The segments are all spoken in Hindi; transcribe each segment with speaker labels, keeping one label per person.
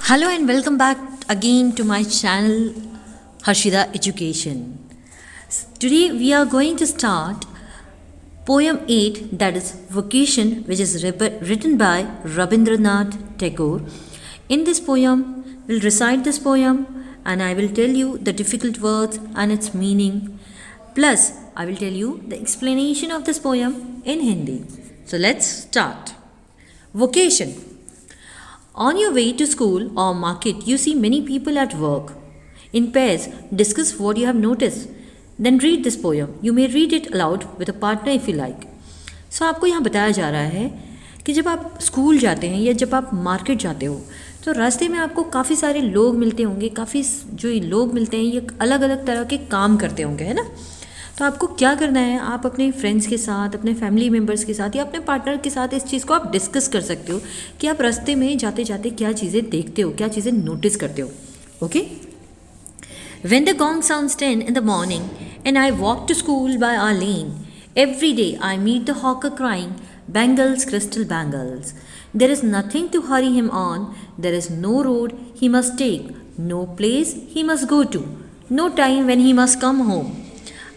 Speaker 1: Hello and welcome back again to my channel Harshida Education. Today we are going to start poem 8, that is Vocation, which is written by Rabindranath Tagore. In this poem, we'll recite this poem and I will tell you the difficult words and its meaning. Plus, I will tell you the explanation of this poem in Hindi. So let's start. Vocation. On your way to school or market, you see many people at work. In pairs, discuss what you have noticed. Then read this poem. You may read it aloud with a partner if you like. So आपको यहाँ बताया जा रहा है कि जब आप स्कूल जाते हैं या जब आप मार्केट जाते हो तो रास्ते में आपको काफ़ी सारे लोग मिलते होंगे। काफ़ी जो ये लोग मिलते हैं ये अलग अलग तरह के काम करते होंगे, है ना। तो आपको क्या करना है, आप अपने फ्रेंड्स के साथ, अपने फैमिली मेम्बर्स के साथ या अपने पार्टनर के साथ इस चीज़ को आप डिस्कस कर सकते हो कि आप रास्ते में जाते जाते क्या चीज़ें देखते हो, क्या चीज़ें नोटिस करते हो। Okay. When the gong sounds 10 in the morning and I walk to school by our lane, every day I meet the hawker crying, bangles, crystal bangles. There is nothing to hurry him on, there is no road he must take, no place he must go to, no time when he must come home.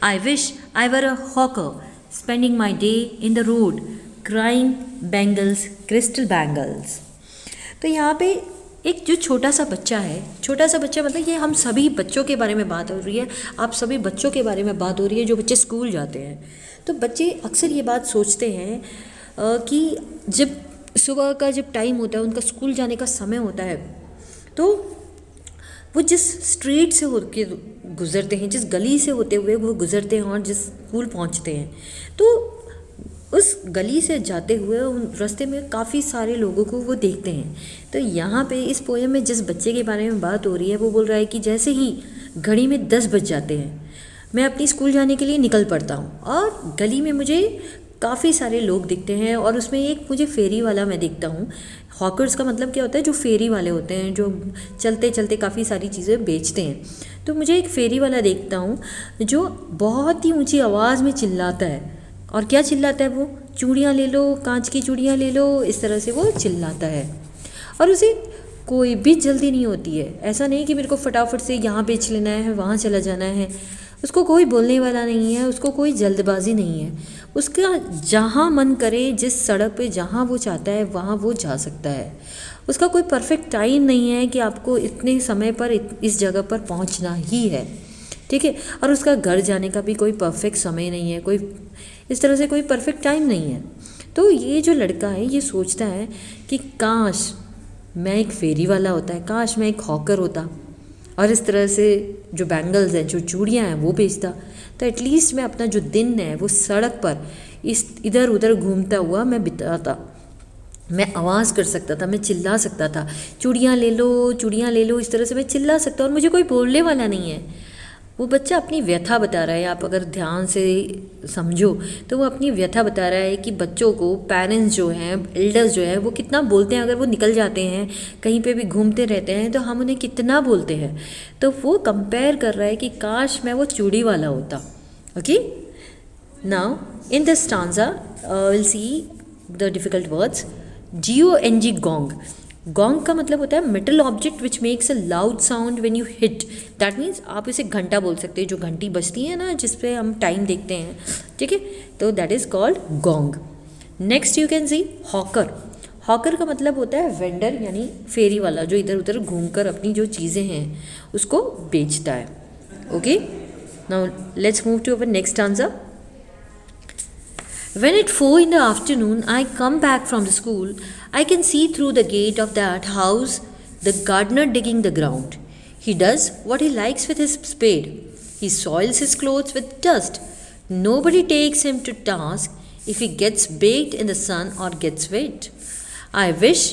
Speaker 1: I wish I were a hawker, spending my day in the road, crying bangles, crystal bangles. तो यहाँ पे एक जो छोटा सा बच्चा है, छोटा सा बच्चा मतलब ये हम सभी बच्चों के बारे में बात हो रही है, आप सभी बच्चों के बारे में बात हो रही है जो बच्चे स्कूल जाते हैं। तो बच्चे अक्सर ये बात सोचते हैं कि जब सुबह का जब टाइम होता है, उनका स्कूल जाने का समय होता है, तो वो जिस स्ट्रीट से होके गुज़रते हैं, जिस गली से होते हुए वो गुज़रते हैं और जिस स्कूल पहुंचते हैं, तो उस गली से जाते हुए उन रास्ते में काफ़ी सारे लोगों को वो देखते हैं। तो यहाँ पे इस पोएम में जिस बच्चे के बारे में बात हो रही है वो बोल रहा है कि जैसे ही घड़ी में 10 बज जाते हैं मैं अपनी स्कूल जाने के लिए निकल पड़ता हूँ और गली में मुझे काफ़ी सारे लोग दिखते हैं और उसमें एक मुझे फेरी वाला मैं देखता हूँ। हॉकर्स का मतलब क्या होता है, जो फेरी वाले होते हैं, जो चलते चलते काफ़ी सारी चीज़ें बेचते हैं। तो मुझे एक फेरी वाला देखता हूँ जो बहुत ही ऊंची आवाज़ में चिल्लाता है। और क्या चिल्लाता है वो, चूड़ियाँ ले लो, कांच की चूड़ियाँ ले लो, इस तरह से वो चिल्लाता है। और उसे कोई भी जल्दी नहीं होती है, ऐसा नहीं कि मेरे को फटाफट से यहाँ बेच लेना है, वहाँ चला जाना है। उसको कोई बोलने वाला नहीं है, उसको कोई जल्दबाजी नहीं है। उसका जहाँ मन करे, जिस सड़क पे जहाँ वो चाहता है वहाँ वो जा सकता है। उसका कोई परफेक्ट टाइम नहीं है कि आपको इतने समय पर इस जगह पर पहुँचना ही है, ठीक है। और उसका घर जाने का भी कोई परफेक्ट समय नहीं है, कोई इस तरह से कोई परफेक्ट टाइम नहीं है। तो ये जो लड़का है ये सोचता है कि काश मैं एक फेरी वाला होता है, काश मैं एक हॉकर होता और इस तरह से जो बैंगल्स हैं, जो चूड़ियाँ हैं वो बेचता, तो एटलीस्ट मैं अपना जो दिन है वो सड़क पर इस इधर उधर घूमता हुआ मैं बिताता। मैं आवाज़ कर सकता था, मैं चिल्ला सकता था, चूड़ियाँ ले लो, चूड़ियाँ ले लो, इस तरह से मैं चिल्ला सकता और मुझे कोई बोलने वाला नहीं है। वो बच्चा अपनी व्यथा बता रहा है, आप अगर ध्यान से समझो तो वो अपनी व्यथा बता रहा है कि बच्चों को पेरेंट्स जो हैं, एल्डर्स जो हैं, वो कितना बोलते हैं। अगर वो निकल जाते हैं, कहीं पे भी घूमते रहते हैं तो हम उन्हें कितना बोलते हैं। तो वो कंपेयर कर रहा है कि काश मैं वो चूड़ी वाला होता। Okay, now in this stanza will see the difficult words. GONG, gong. Gong का मतलब होता है metal object which makes a loud sound when you hit. That means आप इसे घंटा बोल सकते हैं, जो घंटी बजती है ना जिस पे हम टाइम देखते हैं, ठीक है। तो that is called gong. Next you can see hawker. Hawker का मतलब होता है वेंडर, यानी फेरी वाला जो इधर उधर घूमकर अपनी जो चीज़ें हैं उसको बेचता है। Okay, now let's move to our next answer. When at 4 in the afternoon I come back from the school, I can see through the gate of that house the gardener digging the ground. He does what he likes with his spade. He soils his clothes with dust. Nobody takes him to task if he gets baked in the sun or gets wet. I wish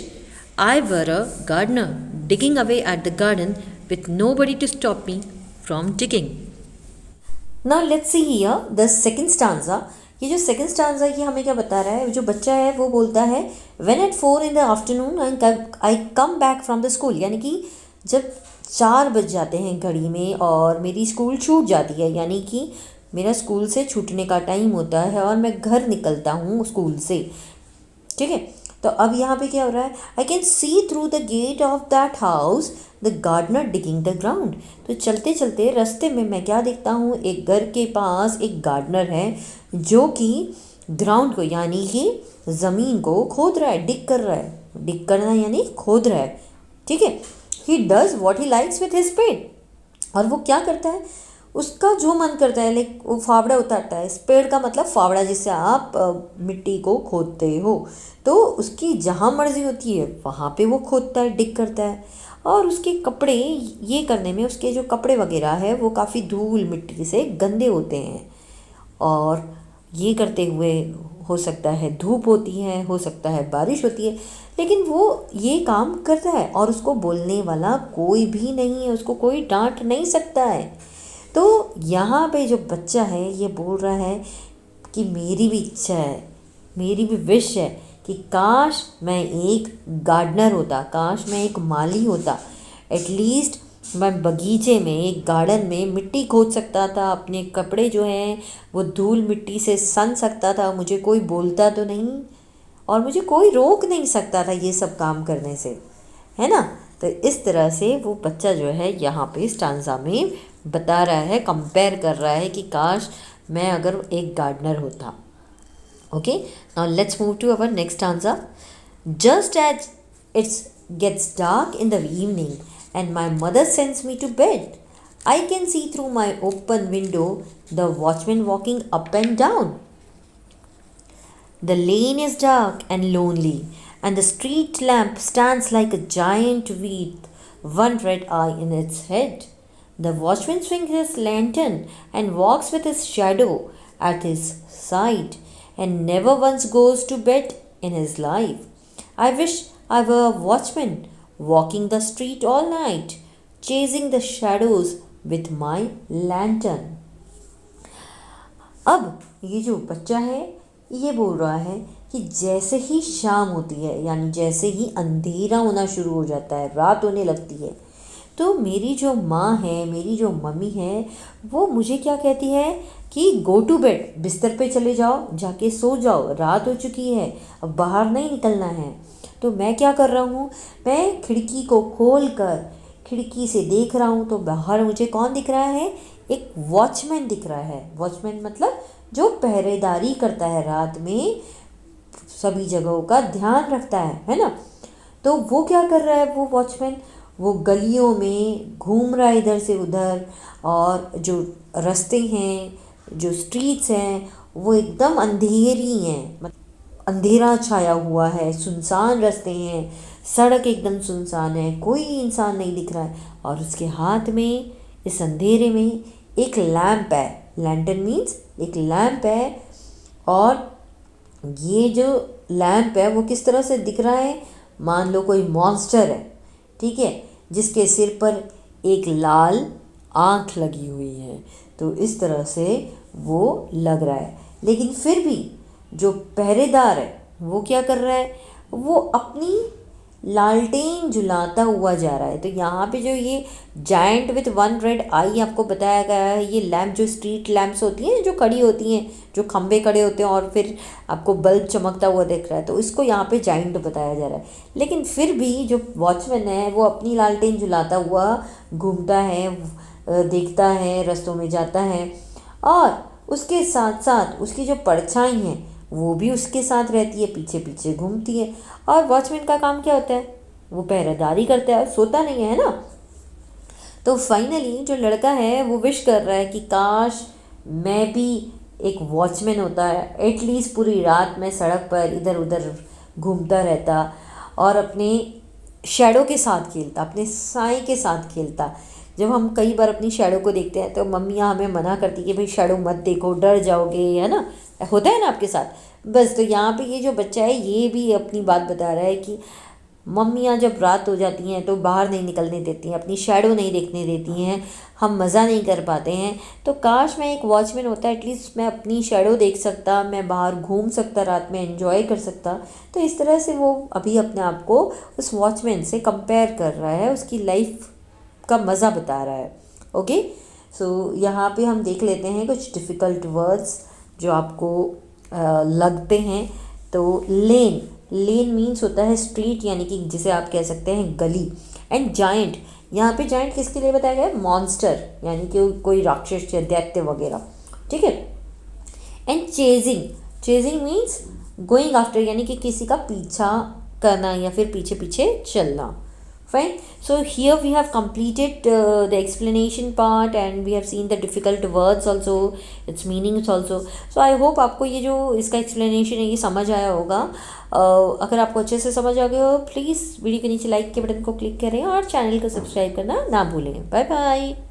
Speaker 1: I were a gardener digging away at the garden with nobody to stop me from digging. Now let's see here the second stanza. ये जो सेकंड स्टांजा ये हमें क्या बता रहा है, जो बच्चा है वो बोलता है when eight 4 in the afternoon I come back from the school, यानी कि जब 4 बज जाते हैं घड़ी में और मेरी स्कूल छूट जाती है, यानी कि मेरा स्कूल से छूटने का टाइम होता है और मैं घर निकलता हूँ स्कूल से, ठीक है। तो अब यहाँ पे क्या हो रहा है, I can see through the gate of that house the gardener digging the ground. तो चलते चलते रास्ते में मैं क्या देखता हूँ, एक घर के पास एक गार्डनर है जो कि ग्राउंड को यानी कि ज़मीन को खोद रहा है, डिग कर रहा है। डिग करना यानी खोद रहा है, ठीक है। He does what he likes with his spade. और वो क्या करता है, उसका जो मन करता है, लाइक वो फावड़ा उतारता है। स्पेड का मतलब फावड़ा, जिससे आप मिट्टी को खोदते हो। तो उसकी जहाँ मर्जी होती है वहाँ पे वो खोदता है, डिग करता है। और उसके कपड़े, ये करने में उसके जो कपड़े वगैरह है वो काफ़ी धूल मिट्टी से गंदे होते हैं। और ये करते हुए हो सकता है धूप होती है, हो सकता है बारिश होती है, लेकिन वो ये काम करता है और उसको बोलने वाला कोई भी नहीं है, उसको कोई डांट नहीं सकता है। तो यहाँ पे जो बच्चा है ये बोल रहा है कि मेरी भी इच्छा है, मेरी भी विश है कि काश मैं एक गार्डनर होता, काश मैं एक माली होता। एटलीस्ट मैं बगीचे में, एक गार्डन में मिट्टी खोद सकता था, अपने कपड़े जो हैं वो धूल मिट्टी से सन सकता था, मुझे कोई बोलता तो नहीं और मुझे कोई रोक नहीं सकता था ये सब काम करने से, है ना। तो इस तरह से वो बच्चा जो है यहाँ पे स्टांजा में बता रहा है, कंपेयर कर रहा है कि काश मैं अगर एक गार्डनर होता। Okay, now let's move to our next stanza. Just as its gets dark in the evening and my mother sends me to bed, I can see through my open window the watchman walking up and down. The lane is dark and lonely, and the street lamp stands like a giant with one red eye in its head. The watchman swings his lantern and walks with his shadow at his side, and never once goes to bed in his life. I wish I were a watchman, walking the street all night, chasing the shadows with my lantern. अब ये जो बच्चा है ये बोल रहा है कि जैसे ही शाम होती है, यानी जैसे ही अंधेरा होना शुरू हो जाता है, रात होने लगती है, तो मेरी जो माँ है, मेरी जो मम्मी है, वो मुझे क्या कहती है कि गो टू बेड, बिस्तर पे चले जाओ, जाके सो जाओ, रात हो चुकी है, अब बाहर नहीं निकलना है। तो मैं क्या कर रहा हूँ, मैं खिड़की को खोल कर खिड़की से देख रहा हूँ, तो बाहर मुझे कौन दिख रहा है, एक वॉचमैन दिख रहा है। वॉचमैन मतलब जो पहरेदारी करता है, रात में सभी जगहों का ध्यान रखता है ना। तो वो क्या कर रहा है, वो वॉचमैन, वो गलियों में घूम रहा है इधर से उधर, और जो रास्ते हैं, जो स्ट्रीट्स हैं, वो एकदम अंधेरी हैं, अंधेरा छाया हुआ है, सुनसान रास्ते हैं, सड़क एकदम सुनसान है, कोई इंसान नहीं दिख रहा है। और उसके हाथ में इस अंधेरे में एक लैंप है, लैंटर्न मीन्स एक लैंप है। और ये जो लैंप है वो किस तरह से दिख रहा है, मान लो कोई मॉन्स्टर है, ठीक है, जिसके सिर पर एक लाल आँख लगी हुई है। तो इस तरह से वो लग रहा है, लेकिन फिर भी जो पहरेदार है वो क्या कर रहा है, वो अपनी लालटेन जलाता हुआ जा रहा है। तो यहाँ पे जो ये जायंट विथ वन रेड आई आपको बताया गया है, ये लैंप जो स्ट्रीट लैंप्स होती हैं, जो खड़ी होती हैं, जो खंबे खड़े होते हैं और फिर आपको बल्ब चमकता हुआ दिख रहा है, तो इसको यहाँ पे जायंट बताया जा रहा है। लेकिन फिर भी जो वॉचमैन है वो अपनी लालटेन जलाता हुआ घूमता है, देखता है, रास्तों में जाता है, और उसके साथ साथ उसकी जो परछाई हैं वो भी उसके साथ रहती है, पीछे पीछे घूमती है। और वॉचमैन का काम क्या होता है, वो पहरेदारी करता है, सोता नहीं है ना। तो फाइनली जो लड़का है वो विश कर रहा है कि काश मैं भी एक वॉचमैन होता है, एटलीस्ट पूरी रात मैं सड़क पर इधर उधर घूमता रहता और अपने शैडो के साथ खेलता, अपने साए के साथ खेलता। जब हम कई बार अपनी शैडो को देखते हैं तो मम्मियाँ हमें मना करती कि भाई शैडो मत देखो, डर जाओगे, है ना, होता है ना आपके साथ। बस तो यहाँ पे ये जो बच्चा है ये भी अपनी बात बता रहा है कि मम्मियाँ जब रात हो जाती हैं तो बाहर नहीं निकलने देती हैं, अपनी शैडो नहीं देखने देती हैं, हम मज़ा नहीं कर पाते हैं। तो काश मैं एक वॉचमैन होता, एटलीस्ट मैं अपनी शैडो देख सकता, मैं बाहर घूम सकता, रात में एंजॉय कर सकता। तो इस तरह से वो अभी अपने आप को उस वॉचमैन से कंपेयर कर रहा है, उसकी लाइफ का मज़ा बता रहा है। ओके, सो यहाँ पे हम देख लेते हैं कुछ डिफ़िकल्ट वर्ड्स जो आपको लगते हैं। तो लेन, लेन मीन्स होता है स्ट्रीट, यानी कि जिसे आप कह सकते हैं गली। एंड जायंट, यहाँ पे जायंट किसके लिए बताया गया है? मॉन्स्टर, यानी कि कोई राक्षस या दैत्य वगैरह, ठीक है। And chasing, chasing means going after, यानी कि किसी का पीछा करना या फिर पीछे पीछे चलना। Fine. So here we have completed the explanation part and we have seen the difficult words also, its meanings also. So I hope आपको ये जो इसका explanation है ये समझ आया होगा। अगर आपको अच्छे से समझ आ गया हो, प्लीज़ वीडियो के नीचे लाइक के बटन को क्लिक करें और चैनल को सब्सक्राइब करना ना भूलें। Bye bye.